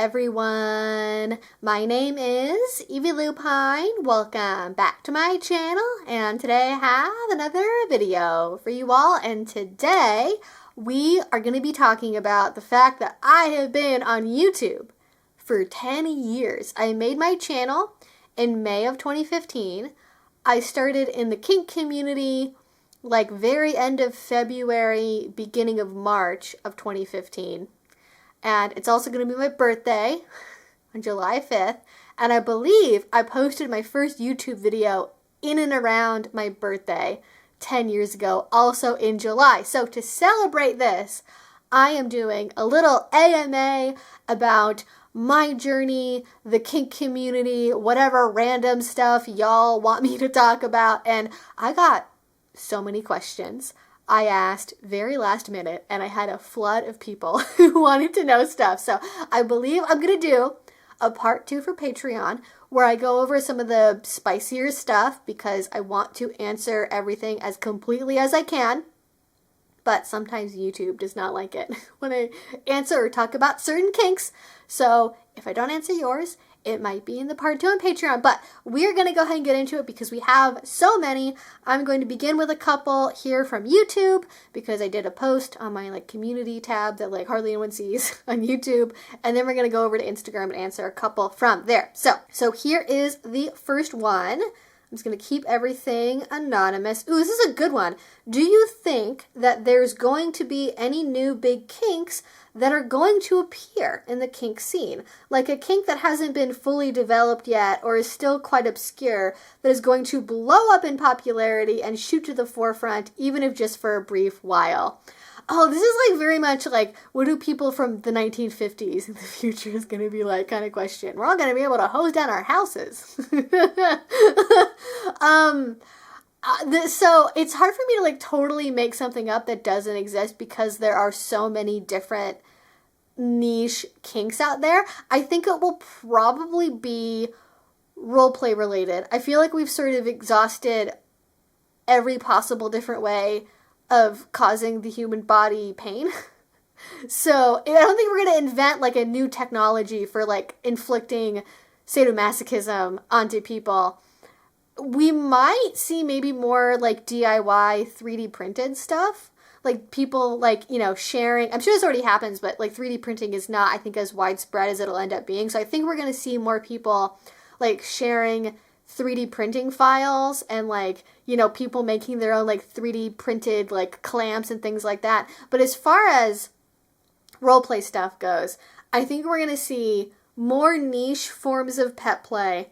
everyone. My name is Evie Lupine. Welcome back to my channel, and today I have another video for you all, and today we are going to be talking about the fact that I have been on YouTube for 10 years. I made my channel in May of 2015. I started in the kink community like very end of February, beginning of March of 2015. And it's also going to be my birthday on July 5th. And I believe I posted my first YouTube video in and around my birthday 10 years ago, also in July. So to celebrate this, I am doing a little AMA about my journey, the kink community, whatever random stuff y'all want me to talk about. And I got so many questions I asked very last minute, and I had a flood of people who wanted to know stuff. So I believe I'm going to do a part 2 for Patreon where I go over some of the spicier stuff because I want to answer everything as completely as I can. But sometimes YouTube does not like it when I answer or talk about certain kinks. So if I don't answer yours, it might be in the part 2 on Patreon, but we're going to go ahead and get into it because we have so many. I'm going to begin with a couple here from YouTube because I did a post on my community tab that hardly anyone sees on YouTube, and then we're going to go over to Instagram and answer a couple from there. So here is the first one. I'm just going to keep everything anonymous. Ooh, this is a good one. Do you think that there's going to be any new big kinks that are going to appear in the kink scene? Like a kink that hasn't been fully developed yet or is still quite obscure that is going to blow up in popularity and shoot to the forefront, even if just for a brief while. Oh, this is very much what do people from the 1950s in the future is going to be like kind of question. We're all going to be able to hose down our houses. So it's hard for me to totally make something up that doesn't exist because there are so many different niche kinks out there. I think it will probably be roleplay related. I feel like we've sort of exhausted every possible different way of causing the human body pain. So I don't think we're going to invent a new technology for inflicting sadomasochism onto people. We might see maybe more DIY 3D printed stuff. People sharing. I'm sure this already happens, but 3D printing is not, I think, as widespread as it'll end up being. So I think we're going to see more people sharing 3D printing files and people making their own 3D printed clamps and things like that. But as far as roleplay stuff goes, I think we're going to see more niche forms of pet play.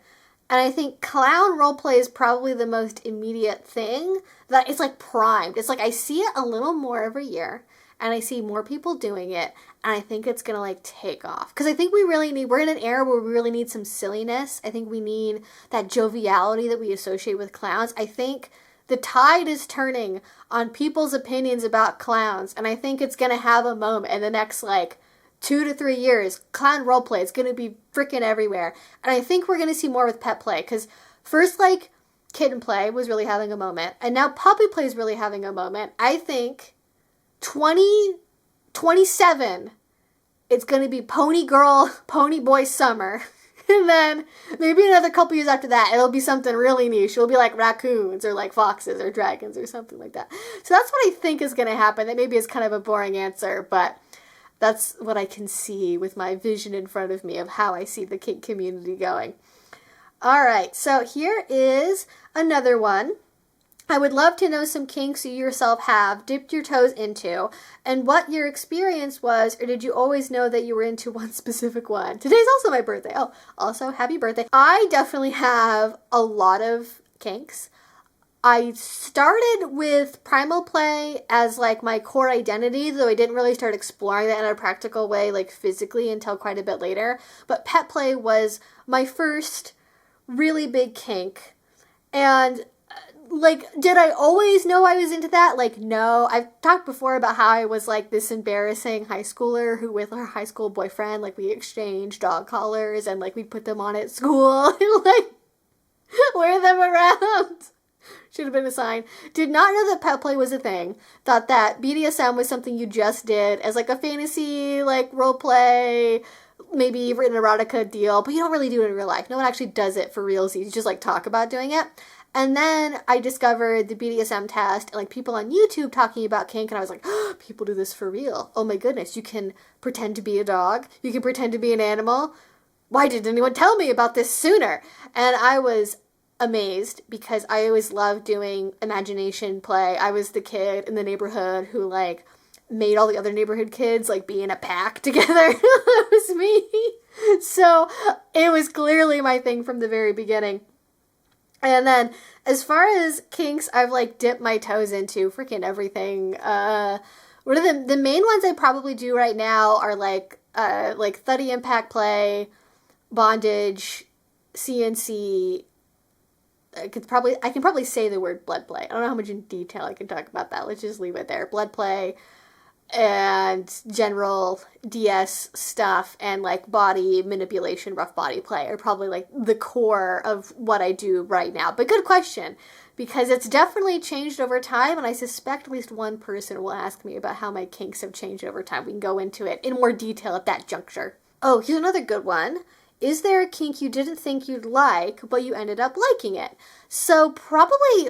And I think clown roleplay is probably the most immediate thing that it's primed. It's I see it a little more every year, and I see more people doing it, and I think it's going to take off. Because I think we're in an era where we really need some silliness. I think we need that joviality that we associate with clowns. I think the tide is turning on people's opinions about clowns, and I think it's going to have a moment in the next 2 to 3 years. Clown roleplay is going to be freaking everywhere. And I think we're going to see more with pet play. Because first, kitten play was really having a moment. And now puppy play is really having a moment. I think 2027, it's going to be pony girl, pony boy summer. And then maybe another couple years after that, it'll be something really niche. It'll be raccoons or foxes or dragons or something like that. So that's what I think is going to happen. That maybe is kind of a boring answer, but that's what I can see with my vision in front of me of how I see the kink community going. All right, so here is another one. I would love to know some kinks you yourself have dipped your toes into and what your experience was, or did you always know that you were into one specific one? Today's also my birthday. Oh, also happy birthday. I definitely have a lot of kinks. I started with primal play as my core identity, though I didn't really start exploring that in a practical way physically until quite a bit later. But pet play was my first really big kink. And did I always know I was into that? No. I've talked before about how I was this embarrassing high schooler who with her high school boyfriend we exchanged dog collars and we'd put them on at school and wear them around. Should have been a sign. Did not know that pet play was a thing. Thought that BDSM was something you just did as a fantasy role play maybe written erotica deal, but you don't really do it in real life. No one actually does it for realsies. You just like talk about doing it. And then I discovered the BDSM test and like people on YouTube talking about kink, and I was like, oh, people do this for real. Oh my goodness, you can pretend to be a dog. You can pretend to be an animal. Why didn't anyone tell me about this sooner? And I was amazed because I always loved doing imagination play. I was the kid in the neighborhood who like made all the other neighborhood kids like be in a pack together. That was me. So it was clearly my thing from the very beginning. And then as far as kinks, I've like dipped my toes into freaking everything. One of the main ones I probably do right now are like thuddy impact play, bondage, CNC. I can probably say the word blood play. I don't know how much in detail I can talk about that. Let's just leave it there. Blood play and general DS stuff and like body manipulation, rough body play are probably like the core of what I do right now. But good question, because it's definitely changed over time, and I suspect at least one person will ask me about how my kinks have changed over time. We can go into it in more detail at that juncture. Oh, here's another good one. Is there a kink you didn't think you'd like, but you ended up liking it? So probably,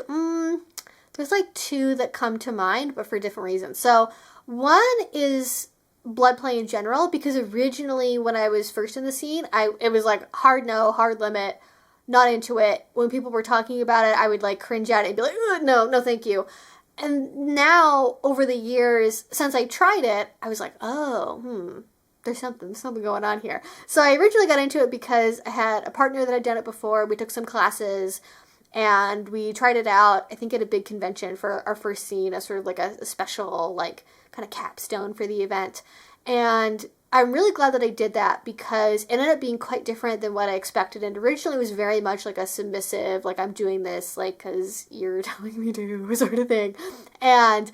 there's like two that come to mind, but for different reasons. So one is blood play in general, because originally when I was first in the scene, it was like hard no, hard limit, not into it. When people were talking about it, I would like cringe at it and be like, no, thank you. And now over the years, since I tried it, I was like, there's something going on here. So I originally got into it because I had a partner that had done it before. We took some classes and we tried it out, I think at a big convention for our first scene, as sort of like a special like kind of capstone for the event. And I'm really glad that I did that because it ended up being quite different than what I expected. And originally it was very much like a submissive, like I'm doing this like because you're telling me to sort of thing. And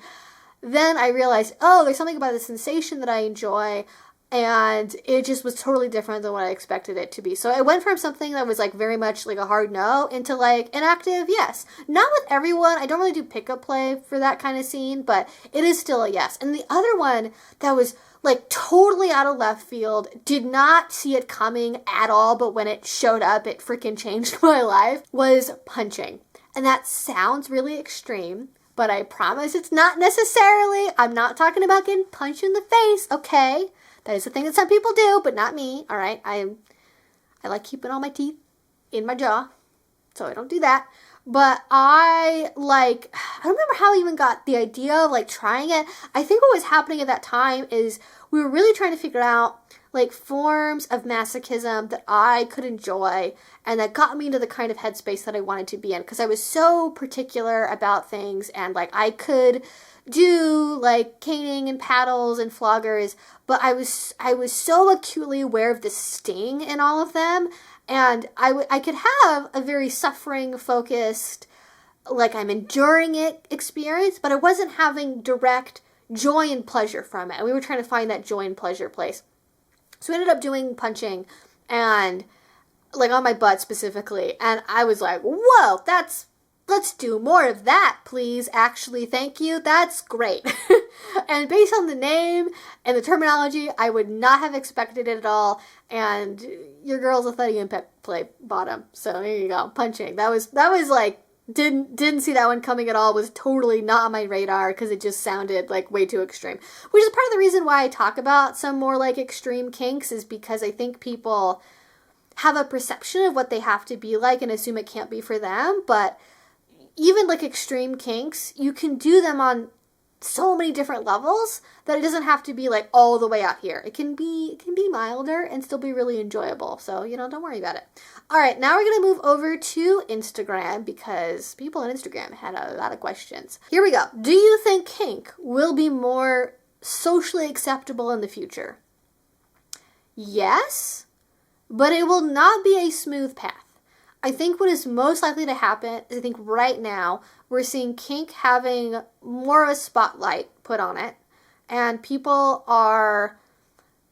then I realized, there's something about the sensation that I enjoy. And it just was totally different than what I expected it to be. So it went from something that was like very much like a hard no into like an active yes. Not with everyone. I don't really do pickup play for that kind of scene, but it is still a yes. And the other one that was like totally out of left field, did not see it coming at all, but when it showed up, it freaking changed my life, was punching. And that sounds really extreme, but I promise it's not necessarily. I'm not talking about getting punched in the face, okay? That is a thing that some people do, but not me, all right? I like keeping all my teeth in my jaw, so I don't do that. But I don't remember how I even got the idea of like trying it. I think what was happening at that time is we were really trying to figure out like forms of masochism that I could enjoy and that got me into the kind of headspace that I wanted to be in, because I was so particular about things, and like I could do like caning and paddles and floggers, but I was so acutely aware of the sting in all of them, and I could have a very suffering focused, like I'm enduring it experience, but I wasn't having direct joy and pleasure from it. And we were trying to find that joy and pleasure place. So we ended up doing punching, and like on my butt specifically, and I was like, whoa, let's do more of that, please. Actually, thank you. That's great. And based on the name and the terminology, I would not have expected it at all. And your girl's a thuddy impact play bottom. So there you go. Punching. That was like, didn't see that one coming at all. Was totally not on my radar because it just sounded like way too extreme. Which is part of the reason why I talk about some more like extreme kinks, is because I think people have a perception of what they have to be like and assume it can't be for them. But even like extreme kinks, you can do them on so many different levels that it doesn't have to be like all the way out here. It can be milder and still be really enjoyable. So, don't worry about it. All right, now we're going to move over to Instagram because people on Instagram had a lot of questions. Here we go. Do you think kink will be more socially acceptable in the future? Yes, but it will not be a smooth path. I think what is most likely to happen is I think right now we're seeing kink having more of a spotlight put on it, and people are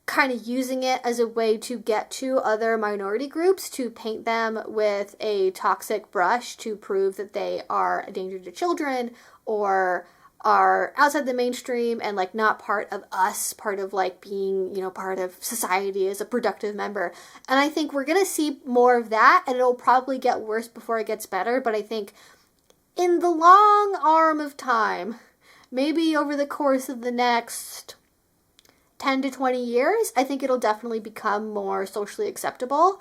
kind of using it as a way to get to other minority groups, to paint them with a toxic brush to prove that they are a danger to children or are outside the mainstream and like not part of us, part of like being, you know, part of society as a productive member. And I think we're going to see more of that, and it'll probably get worse before it gets better. But I think in the long arm of time, maybe over the course of the next 10 to 20 years, I think it'll definitely become more socially acceptable.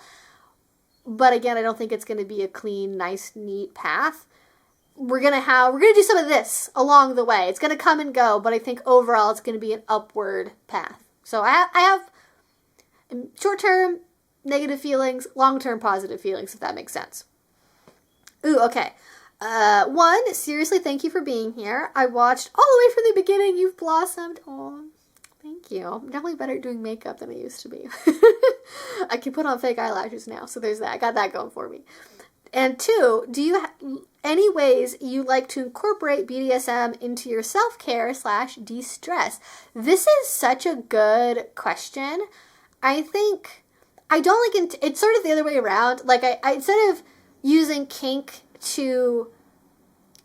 But again, I don't think it's going to be a clean, nice, neat path. We're going to do some of this along the way. It's going to come and go, but I think overall it's going to be an upward path. So I have short-term negative feelings, long-term positive feelings, if that makes sense. Ooh, okay. One, seriously, thank you for being here. I watched all the way from the beginning. You've blossomed. Oh, thank you. I'm definitely better at doing makeup than I used to be. I can put on fake eyelashes now, so there's that. I got that going for me. And two, do you any ways you like to incorporate BDSM into your self-care / de-stress? This is such a good question. I think I don't like it. It's sort of the other way around. Like I instead of using kink to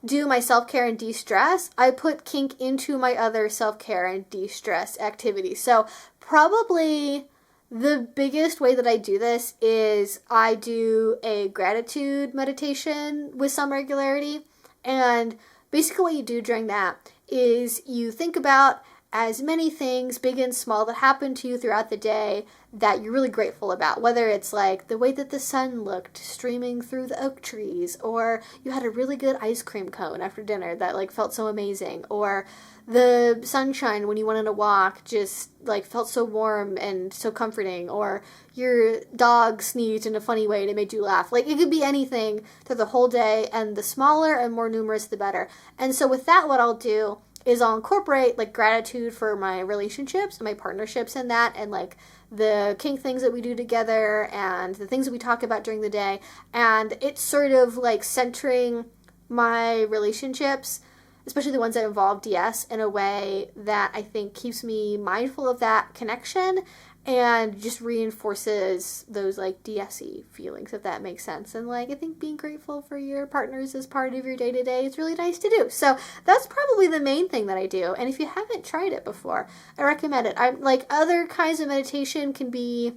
do my self-care and de-stress, I put kink into my other self-care and de-stress activities. So probably the biggest way that I do this is I do a gratitude meditation with some regularity. And basically what you do during that is you think about as many things, big and small, that happen to you throughout the day that you're really grateful about. Whether it's like the way that the sun looked streaming through the oak trees, or you had a really good ice cream cone after dinner that like felt so amazing, or the sunshine when you went on a walk just like felt so warm and so comforting, or your dog sneezed in a funny way and it made you laugh. Like it could be anything through the whole day, and the smaller and more numerous the better. And so with that, what I'll do is I'll incorporate like gratitude for my relationships and my partnerships in that, and like the kink things that we do together and the things that we talk about during the day. And it's sort of like centering my relationships, especially the ones that involve DS, in a way that I think keeps me mindful of that connection and just reinforces those like DS-y feelings, if that makes sense. And like I think being grateful for your partners as part of your day-to-day is really nice to do. So that's probably the main thing that I do. And if you haven't tried it before, I recommend it. I'm like, other kinds of meditation can be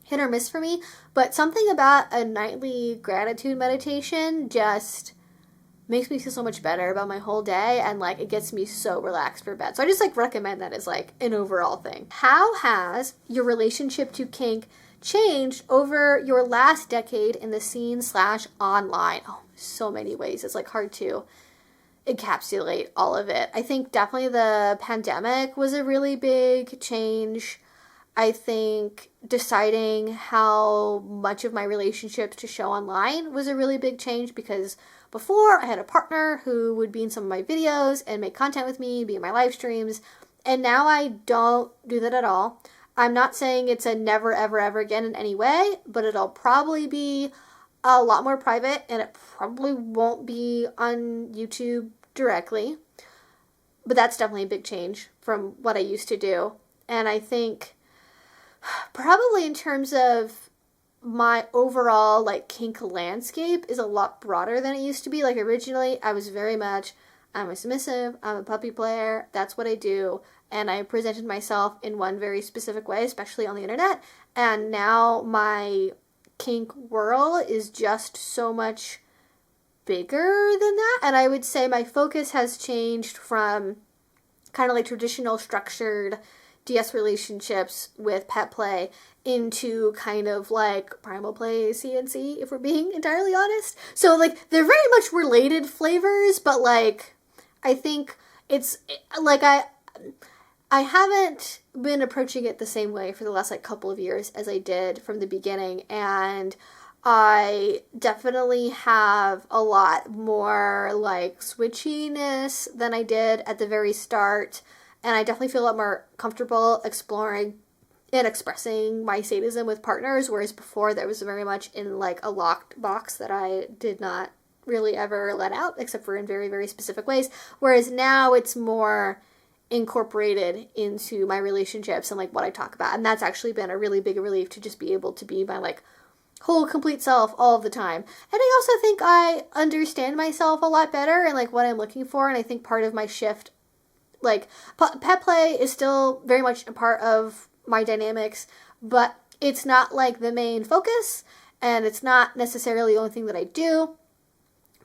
hit or miss for me, but something about a nightly gratitude meditation just makes me feel so much better about my whole day, and like it gets me so relaxed for bed. So I just like recommend that as like an overall thing. How has your relationship to kink changed over your last decade in the scene / online? Oh, so many ways. It's like hard to encapsulate all of it. I think definitely the pandemic was a really big change. I think deciding how much of my relationships to show online was a really big change, because before I had a partner who would be in some of my videos and make content with me, be in my live streams, and now I don't do that at all. I'm not saying it's a never, ever, ever again in any way, but it'll probably be a lot more private, and it probably won't be on YouTube directly. But that's definitely a big change from what I used to do. And I think probably in terms of my overall like kink landscape is a lot broader than it used to be. Like originally I was very much, I'm a submissive, I'm a puppy player, that's what I do, and I presented myself in one very specific way, especially on the internet. And now my kink world is just so much bigger than that, and I would say my focus has changed from kind of like traditional structured DS relationships with pet play into kind of like primal play CNC, if we're being entirely honest. So like they're very much related flavors, but like I think it's like I haven't been approaching it the same way for the last like couple of years as I did from the beginning, and I definitely have a lot more like switchiness than I did at the very start. And I definitely feel a lot more comfortable exploring and expressing my sadism with partners, whereas before there was very much in like a locked box that I did not really ever let out, except for in very, very specific ways. Whereas now it's more incorporated into my relationships and like what I talk about. And that's actually been a really big relief to just be able to be my like whole complete self all of the time. And I also think I understand myself a lot better and like what I'm looking for. And I think part of my shift, like pet play is still very much a part of my dynamics, but it's not like the main focus and it's not necessarily the only thing that I do,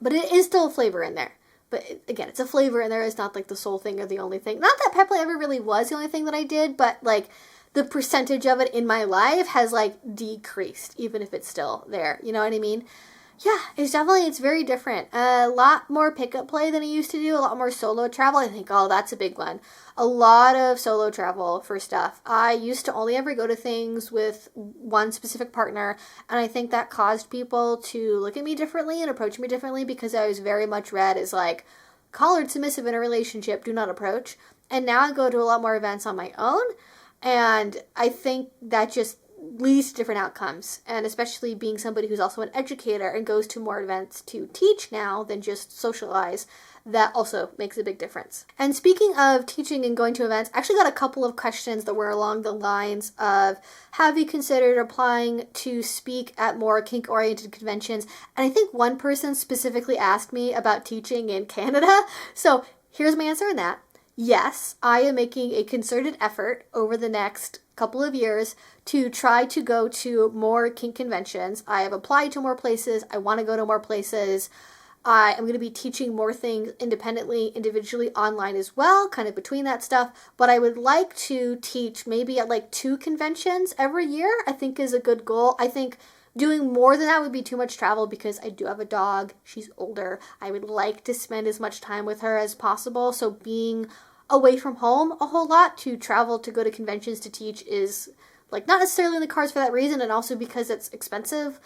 but it is still a flavor in there. But again, it's a flavor in there. It's not like the sole thing or the only thing. Not that pet play ever really was the only thing that I did, but like the percentage of it in my life has like decreased, even if it's still there. You know what I mean? Yeah, it's very different. A lot more pickup play than I used to do. A lot more solo travel. I think, oh, that's a big one. A lot of solo travel for stuff. I used to only ever go to things with one specific partner, and I think that caused people to look at me differently and approach me differently because I was very much read as like collared submissive in a relationship, do not approach. And now I go to a lot more events on my own, and I think that just leads to different outcomes. And especially being somebody who's also an educator and goes to more events to teach now than just socialize, that also makes a big difference. And speaking of teaching and going to events, I actually got a couple of questions that were along the lines of, have you considered applying to speak at more kink-oriented conventions? And I think one person specifically asked me about teaching in Canada. So here's my answer on that. Yes, I am making a concerted effort over the next couple of years to try to go to more kink conventions. I have applied to more places. I want to go to more places. I am going to be teaching more things independently, individually, online as well, kind of between that stuff. But I would like to teach maybe at like 2 conventions every year, I think is a good goal. I think doing more than that would be too much travel because I do have a dog. She's older. I would like to spend as much time with her as possible. So being away from home a whole lot to travel to go to conventions to teach is like not necessarily in the cards for that reason, and also because it's expensive.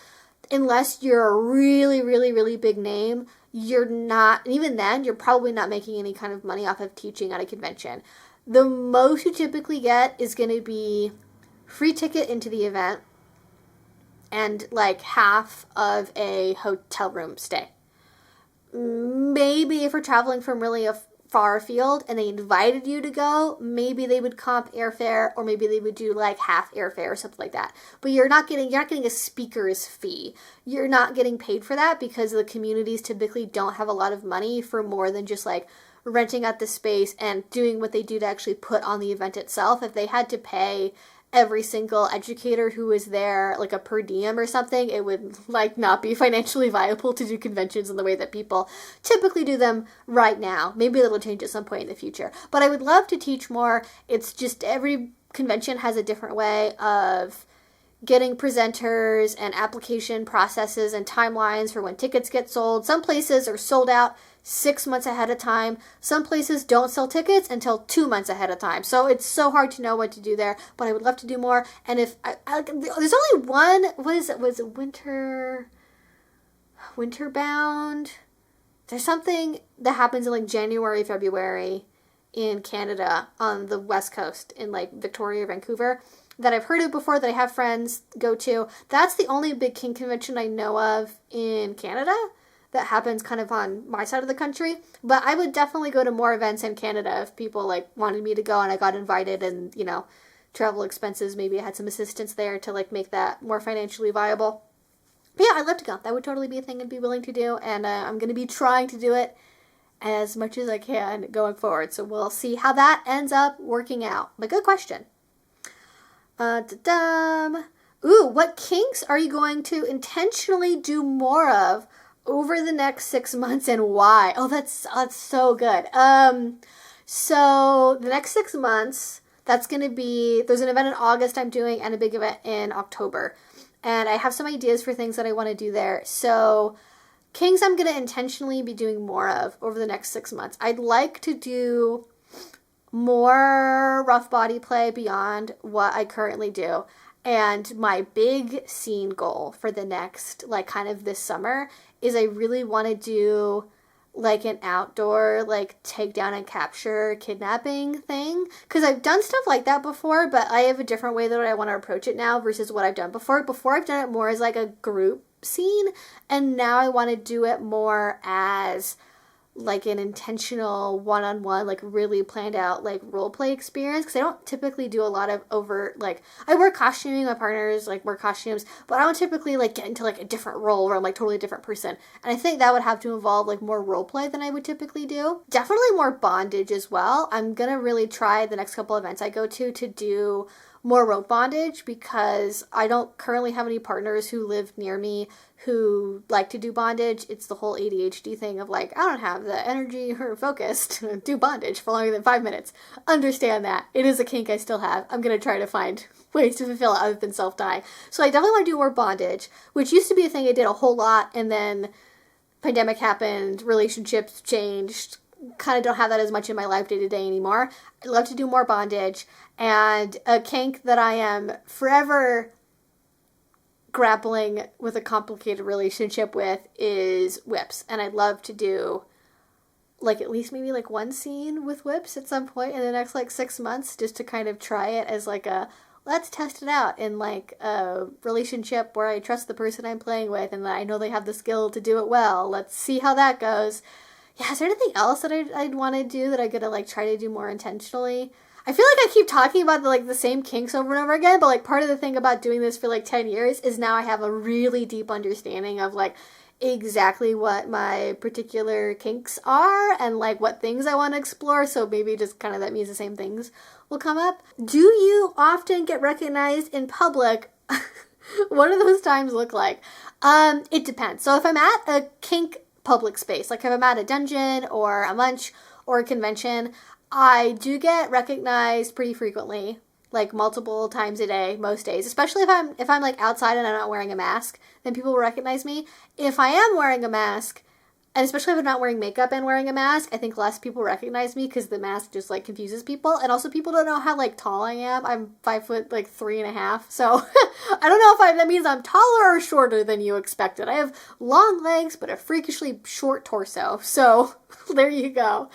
Unless you're a really, really, really big name, you're not, and even then, you're probably not making any kind of money off of teaching at a convention. The most you typically get is going to be free ticket into the event and like half of a hotel room stay. Maybe if we're traveling from really a far afield and they invited you to go, maybe they would comp airfare, or maybe they would do like half airfare or something like that. But you're not getting a speaker's fee. You're not getting paid for that because the communities typically don't have a lot of money for more than just like renting out the space and doing what they do to actually put on the event itself. If they had to pay every single educator who was there like a per diem or something, it would like not be financially viable to do conventions in the way that people typically do them right now. Maybe that'll change at some point in the future. But I would love to teach more. It's just every convention has a different way of getting presenters and application processes and timelines for when tickets get sold. Some places are sold out 6 months ahead of time. Some places don't sell tickets until 2 months ahead of time. So it's so hard to know what to do there, but I would love to do more. And if there's only one, was it Winterbound? There's something that happens in like January, February in Canada on the West Coast in like Victoria, Vancouver, that I've heard of before, that I have friends go to. That's the only big kink convention I know of in Canada that happens kind of on my side of the country. But I would definitely go to more events in Canada if people like wanted me to go and I got invited, and you know, travel expenses, maybe I had some assistance there to like make that more financially viable. But yeah, I'd love to go. That would totally be a thing I'd be willing to do, and I'm going to be trying to do it as much as I can going forward. So we'll see how that ends up working out. But good question. Ooh, what kinks are you going to intentionally do more of over the next 6 months, and why? Oh, that's so good. So the next 6 months, that's going to be, there's an event in August I'm doing and a big event in October. And I have some ideas for things that I want to do there. So kinks I'm going to intentionally be doing more of over the next 6 months. I'd like to do more rough body play beyond what I currently do. And my big scene goal for the next, like kind of this summer, is I really want to do like an outdoor, like take down and capture kidnapping thing. Because I've done stuff like that before, but I have a different way that I want to approach it now versus what I've done before. Before I've done it more as like a group scene, and now I want to do it more as like an intentional one-on-one, like really planned out like role play experience, because I don't typically do a lot of overt, like I wear costuming, my partners like wear costumes, but I don't typically like get into like a different role where I'm like totally a different person. And I think that would have to involve like more role play than I would typically do. Definitely more bondage as well. I'm gonna really try the next couple events I go to do more rope bondage, because I don't currently have any partners who live near me who like to do bondage. It's the whole ADHD thing of like, I don't have the energy or focus to do bondage for longer than 5 minutes. Understand that. It is a kink I still have. I'm going to try to find ways to fulfill it other than self-dying. So I definitely want to do more bondage, which used to be a thing I did a whole lot, and then pandemic happened, relationships changed, kind of don't have that as much in my life day to day anymore. I love to do more bondage, and a kink that I am forever grappling with a complicated relationship with is whips. And I'd love to do like at least maybe like one scene with whips at some point in the next like 6 months, just to kind of try it as like a let's test it out in like a relationship where I trust the person I'm playing with and that I know they have the skill to do it well. Let's see how that goes. Yeah, is there anything else that I'd want to do that I'm gonna like try to do more intentionally? I feel like I keep talking about the same kinks over and over again, but like part of the thing about doing this for like 10 years is now I have a really deep understanding of like exactly what my particular kinks are and like what things I want to explore. So maybe just kind of that means the same things will come up. Do you often get recognized in public? What do those times look like? It depends. So if I'm at a kink public space, like if I'm at a dungeon or a munch or a convention, I do get recognized pretty frequently, like multiple times a day, most days. Especially if I'm like outside and I'm not wearing a mask, then people will recognize me. If I am wearing a mask, and especially if I'm not wearing makeup and wearing a mask, I think less people recognize me because the mask just like confuses people. And also people don't know how like tall I am. I'm 5'3.5". So I don't know if that means I'm taller or shorter than you expected. I have long legs, but a freakishly short torso. So there you go.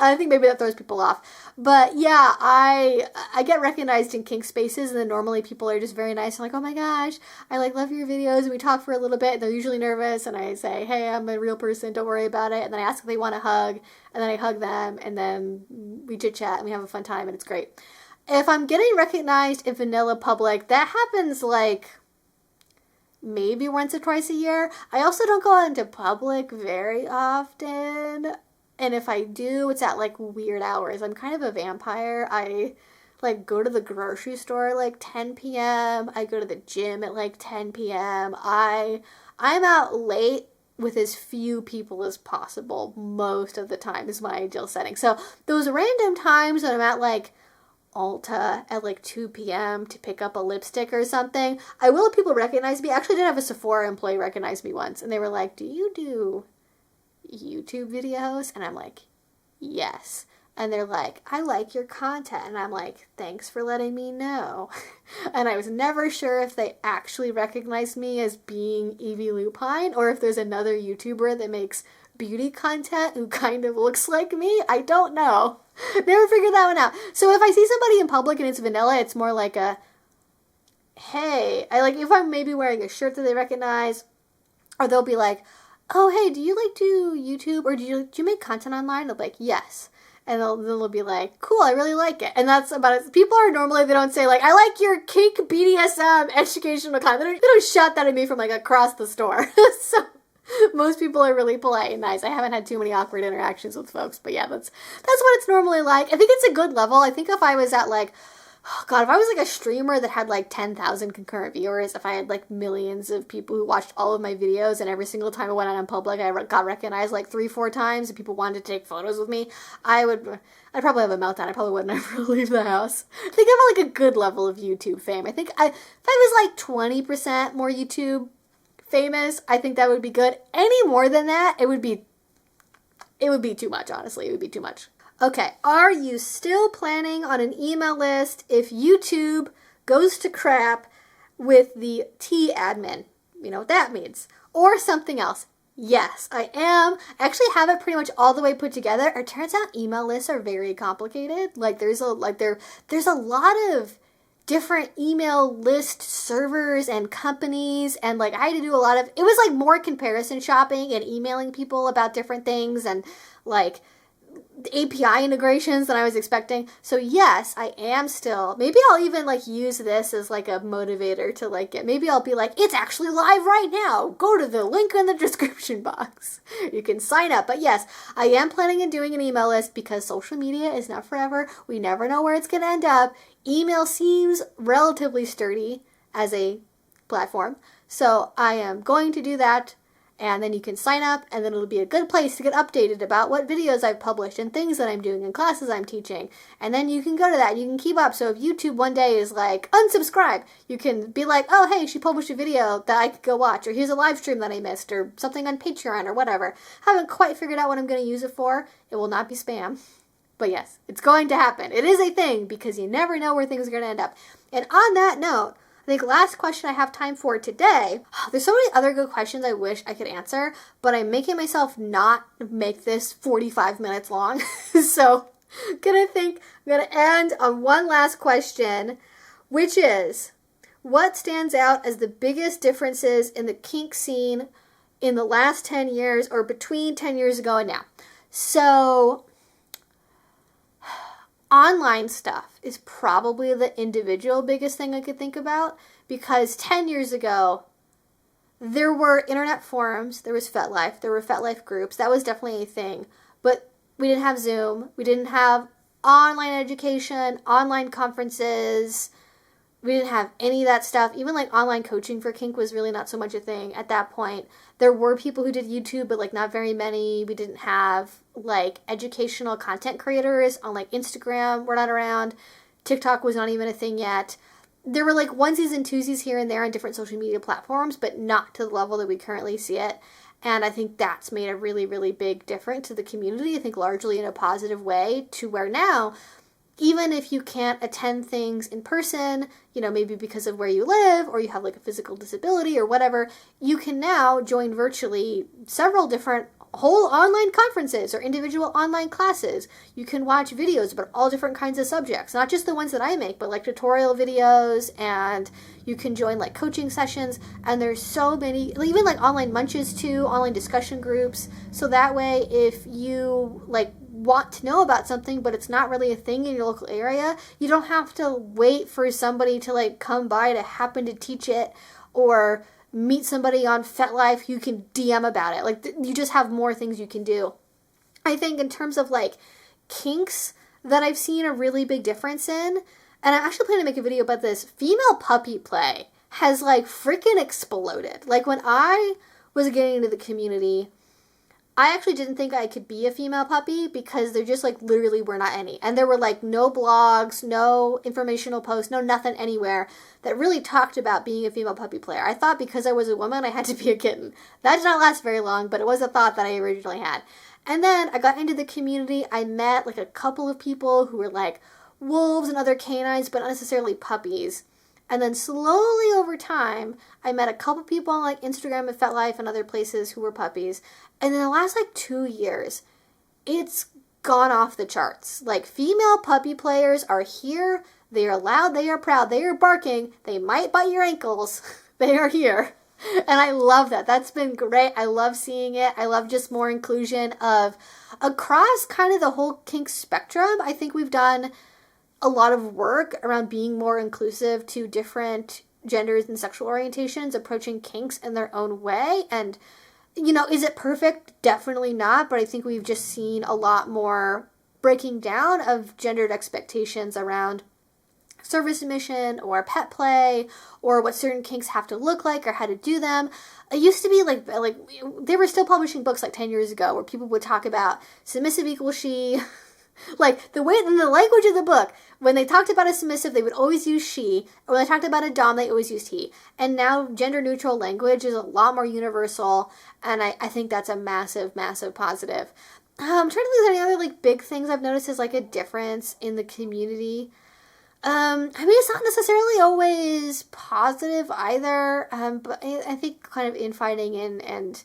I think maybe that throws people off. But yeah, I get recognized in kink spaces, and then normally people are just very nice. I'm like, oh my gosh, I like love your videos, and we talk for a little bit. They're usually nervous, and I say, hey, I'm a real person, don't worry about it. And then I ask if they want a hug, and then I hug them, and then we chit chat and we have a fun time, and it's great. If I'm getting recognized in vanilla public, that happens like maybe once or twice a year. I also don't go out into public very often. And if I do, it's at like weird hours. I'm kind of a vampire. I like go to the grocery store at like 10 p.m. I go to the gym at like 10 p.m. I'm out late with as few people as possible most of the time is my ideal setting. So those random times when I'm at like Ulta at like 2 p.m. to pick up a lipstick or something, I will have people recognize me. I actually did have a Sephora employee recognize me once, and they were like, do you do YouTube videos? And I'm like, yes. And they're like, I like your content. And I'm like, thanks for letting me know. And I was never sure if they actually recognized me as being Evie Lupine or if there's another YouTuber that makes beauty content who kind of looks like me. I don't know. Never figured that one out. So if I see somebody in public and it's vanilla, it's more like a, hey, I like if I'm maybe wearing a shirt that they recognize, or they'll be like, oh, hey, do you like do YouTube or do you make content online? They'll be like, yes. And they'll be like, cool, I really like it. And that's about it. People are normally, they don't say like, I like your kink BDSM educational content. They don't shout that at me from like across the store. So most people are really polite and nice. I haven't had too many awkward interactions with folks, but yeah, that's what it's normally like. I think it's a good level. I think if I was at like, oh God, if I was like a streamer that had like 10,000 concurrent viewers, if I had like millions of people who watched all of my videos and every single time I went out in public, I got recognized like 3-4 times and people wanted to take photos with me, I'd probably have a meltdown. I probably wouldn't ever leave the house. I think I'm at like a good level of YouTube fame. I think if I was like 20% more YouTube famous, I think that would be good. Any more than that, it would be too much, honestly. It would be too much. Okay, are you still planning on an email list if YouTube goes to crap with the T admin? You know what that means. Or something else. Yes, I am. I actually have it pretty much all the way put together. It turns out email lists are very complicated. Like there's a lot of different email list servers and companies, and like I had to do a lot of, it was like more comparison shopping and emailing people about different things and like API integrations than I was expecting. So yes, I am still, maybe I'll even like use this as like a motivator to like get, maybe I'll be like, it's actually live right now. Go to the link in the description box. You can sign up. But yes, I am planning on doing an email list because social media is not forever. We never know where it's going to end up. Email seems relatively sturdy as a platform. So I am going to do that. And then you can sign up, and then it'll be a good place to get updated about what videos I've published and things that I'm doing and classes I'm teaching. And then you can go to that. You can keep up. So if YouTube one day is like, unsubscribe, you can be like, oh, hey, she published a video that I could go watch, or here's a live stream that I missed, or something on Patreon, or whatever. Haven't quite figured out what I'm going to use it for. It will not be spam. But yes, it's going to happen. It is a thing because you never know where things are going to end up. And on that note, I think last question I have time for today, there's so many other good questions I wish I could answer, but I'm making myself not make this 45 minutes long. So I'm going to end on one last question, which is, what stands out as the biggest differences in the kink scene in the last 10 years or between 10 years ago and now? So online stuff is probably the individual biggest thing I could think about, because 10 years ago, there were internet forums, there was FetLife, there were FetLife groups, that was definitely a thing, but we didn't have Zoom, we didn't have online education, online conferences, we didn't have any of that stuff. Even like online coaching for kink was really not so much a thing at that point. There were people who did YouTube, but like not very many. We didn't have like educational content creators on like Instagram were not around. TikTok was not even a thing yet. There were like onesies and twosies here and there on different social media platforms, but not to the level that we currently see it. And I think that's made a really, really big difference to the community. I think largely in a positive way, to where now, even if you can't attend things in person, you know, maybe because of where you live or you have like a physical disability or whatever, you can now join virtually several different whole online conferences or individual online classes. You can watch videos about all different kinds of subjects, not just the ones that I make, but like tutorial videos, and you can join like coaching sessions, and there's so many, even like online munches too, online discussion groups. So that way, if you like want to know about something but it's not really a thing in your local area, you don't have to wait for somebody to like come by to happen to teach it, or meet somebody on FetLife who can DM about it. Like you just have more things you can do. I think in terms of like kinks that I've seen a really big difference in, and I'm actually planning to make a video about this, female puppy play has like freaking exploded. Like when I was getting into the community, I actually didn't think I could be a female puppy because there just like literally were not any. And there were like no blogs, no informational posts, no nothing anywhere that really talked about being a female puppy player. I thought because I was a woman, I had to be a kitten. That did not last very long, but it was a thought that I originally had. And then I got into the community. I met like a couple of people who were like wolves and other canines, but not necessarily puppies. And then slowly over time, I met a couple people on like Instagram and FetLife and other places who were puppies. And in the last like 2 years, it's gone off the charts. Like female puppy players are here. They are loud. They are proud. They are barking. They might bite your ankles. They are here. And I love that. That's been great. I love seeing it. I love just more inclusion of across kind of the whole kink spectrum. I think we've done a lot of work around being more inclusive to different genders and sexual orientations, approaching kinks in their own way. And, you know, is it perfect? Definitely not. But I think we've just seen a lot more breaking down of gendered expectations around service submission or pet play or what certain kinks have to look like or how to do them. It used to be like they were still publishing books like 10 years ago where people would talk about submissive equals she. Like, the way, in the language of the book, when they talked about a submissive, they would always use she. Or when they talked about a dom, they always used he. And now gender-neutral language is a lot more universal, and I think that's a massive, massive positive. I'm trying to think if there's any other, like, big things I've noticed as, like, a difference in the community. I mean, it's not necessarily always positive either, but I think kind of infighting and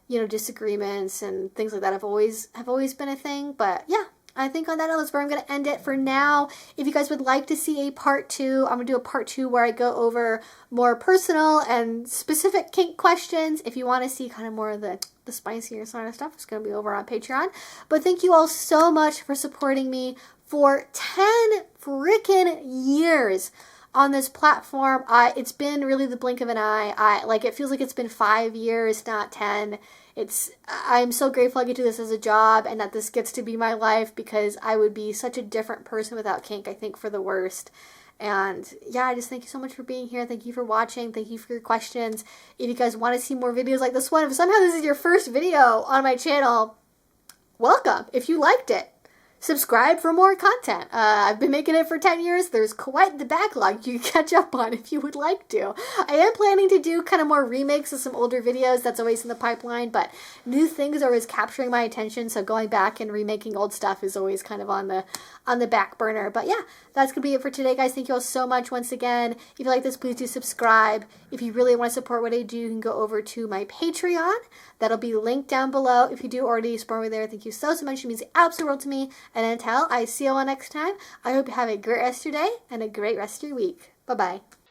you know, disagreements and things like that have always been a thing. But, yeah. I think on that note, that's where I'm going to end it for now. If you guys would like to see a part 2, I'm going to do a part 2 where I go over more personal and specific kink questions. If you want to see kind of more of the spicier side of stuff, it's going to be over on Patreon. But thank you all so much for supporting me for 10 freaking years on this platform. It's been really the blink of an eye. It feels like it's been 5 years, not 10. I'm so grateful I get to do this as a job and that this gets to be my life, because I would be such a different person without kink, I think, for the worst. And yeah, I just thank you so much for being here. Thank you for watching. Thank you for your questions. If you guys want to see more videos like this one, if somehow this is your first video on my channel, welcome. If you liked it, subscribe for more content. I've been making it for 10 years. There's quite the backlog you can catch up on if you would like to. I am planning to do kind of more remakes of some older videos. That's always in the pipeline, but new things are always capturing my attention, so going back and remaking old stuff is always kind of on the back burner. But yeah, that's going to be it for today, guys. Thank you all so much once again. If you like this, please do subscribe. If you really want to support what I do, you can go over to my Patreon. That'll be linked down below. If you do already support me there, thank you so much. It means the absolute world to me. And until I see you all next time, I hope you have a great rest of your day and a great rest of your week. Bye-bye.